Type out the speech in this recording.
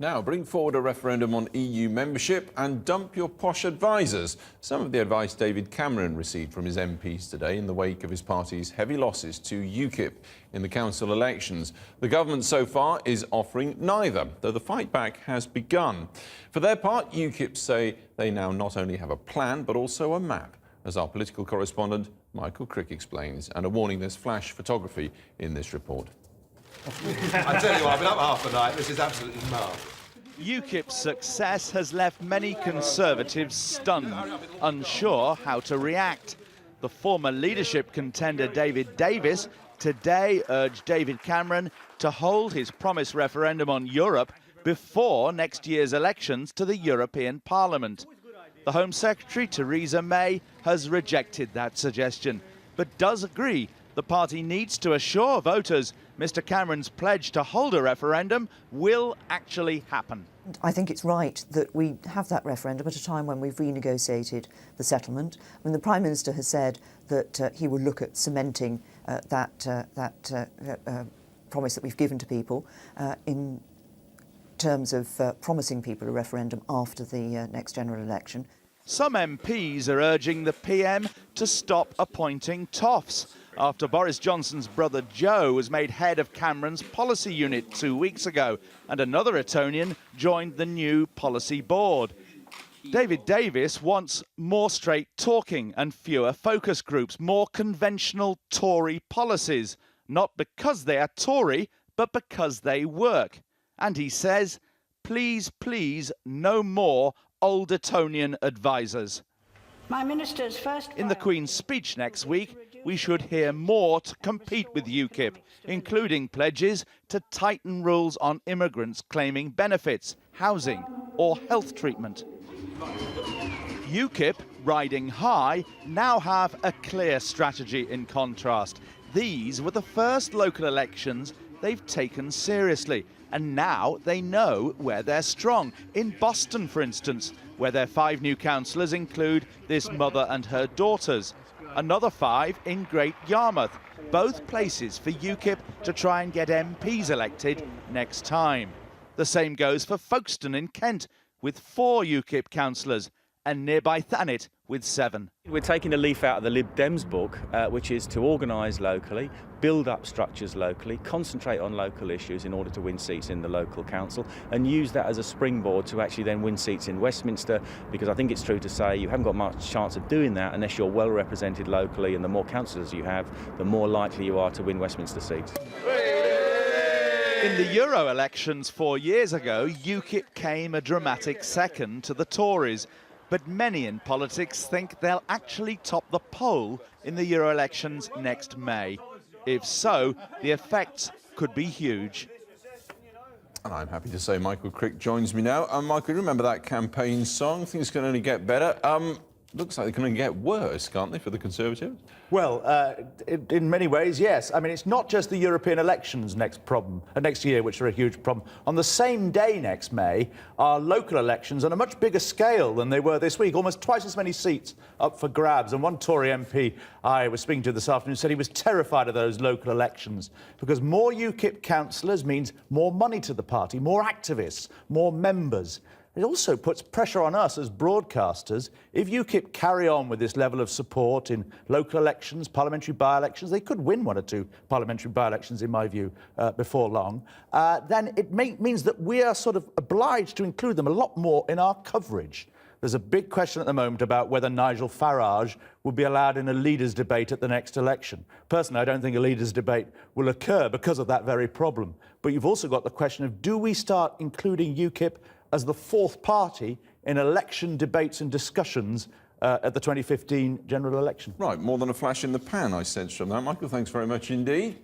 Now, bring forward a referendum on EU membership and dump your posh advisers. Some of the advice David Cameron received from his MPs today in the wake of his party's heavy losses to UKIP in the council elections. The government so far is offering neither, though the fight back has begun. For their part, UKIP say they now not only have a plan, but also a map, as our political correspondent Michael Crick explains, and a warning there's flash photography in this report. I tell you what, I've been up half the night. This is absolutely mad. UKIP's success has left many Conservatives stunned, unsure how to react. The former leadership contender David Davis today urged David Cameron to hold his promised referendum on Europe before next year's elections to the European Parliament. The Home Secretary, Theresa May, has rejected that suggestion, but does agree the party needs to assure voters Mr Cameron's pledge to hold a referendum will actually happen. I think it's right that we have that referendum at a time when we've renegotiated the settlement. I mean, the Prime Minister has said that he will look at cementing that promise that we've given to people in terms of promising people a referendum after the next general election. Some MPs are urging the PM to stop appointing toffs after Boris Johnson's brother Joe was made head of Cameron's policy unit 2 weeks ago, and another Etonian joined the new policy board. David Davis wants more straight talking and fewer focus groups, more conventional Tory policies, not because they are Tory, but because they work. And he says, please, please, no more old Etonian advisers. My minister's first. In the Queen's speech next week, we should hear more to compete with UKIP, including pledges to tighten rules on immigrants claiming benefits, housing or health treatment. UKIP, riding high, now have a clear strategy in contrast. These were the first local elections they've taken seriously, and now they know where they're strong. In Boston, for instance, where their 5 new councillors include this mother and her daughters. Another 5 in Great Yarmouth, both places for UKIP to try and get MPs elected next time. The same goes for Folkestone in Kent, with 4 UKIP councillors, and nearby Thanet with 7. We're taking a leaf out of the Lib Dems book, which is to organise locally, build up structures locally, concentrate on local issues in order to win seats in the local council, and use that as a springboard to actually then win seats in Westminster, because I think it's true to say you haven't got much chance of doing that unless you're well represented locally, and the more councillors you have, the more likely you are to win Westminster seats. In the Euro elections 4 years ago, UKIP came a dramatic second to the Tories. But many in politics think they'll actually top the poll in the Euro elections next May. If so, the effects could be huge. And I'm happy to say Michael Crick joins me now. Michael, remember that campaign song? Things can only get better. Looks like they can only get worse, can't they, for the Conservatives? Well, in many ways, yes. I mean, it's not just the European elections next year, which are a huge problem. On the same day next May, are local elections on a much bigger scale than they were this week. Almost twice as many seats up for grabs. And one Tory MP I was speaking to this afternoon said he was terrified of those local elections because more UKIP councillors means more money to the party, more activists, more members. It also puts pressure on us as broadcasters. If UKIP carry on with this level of support in local elections, parliamentary by-elections, they could win 1 or 2 parliamentary by-elections, in my view, before long, then it means that we are sort of obliged to include them a lot more in our coverage. There's a big question at the moment about whether Nigel Farage will be allowed in a leaders' debate at the next election. Personally, I don't think a leaders' debate will occur because of that very problem. But you've also got the question of, do we start including UKIP as the 4th party in election debates and discussions at the 2015 general election? Right, more than a flash in the pan, I sense from that. Michael, thanks very much indeed.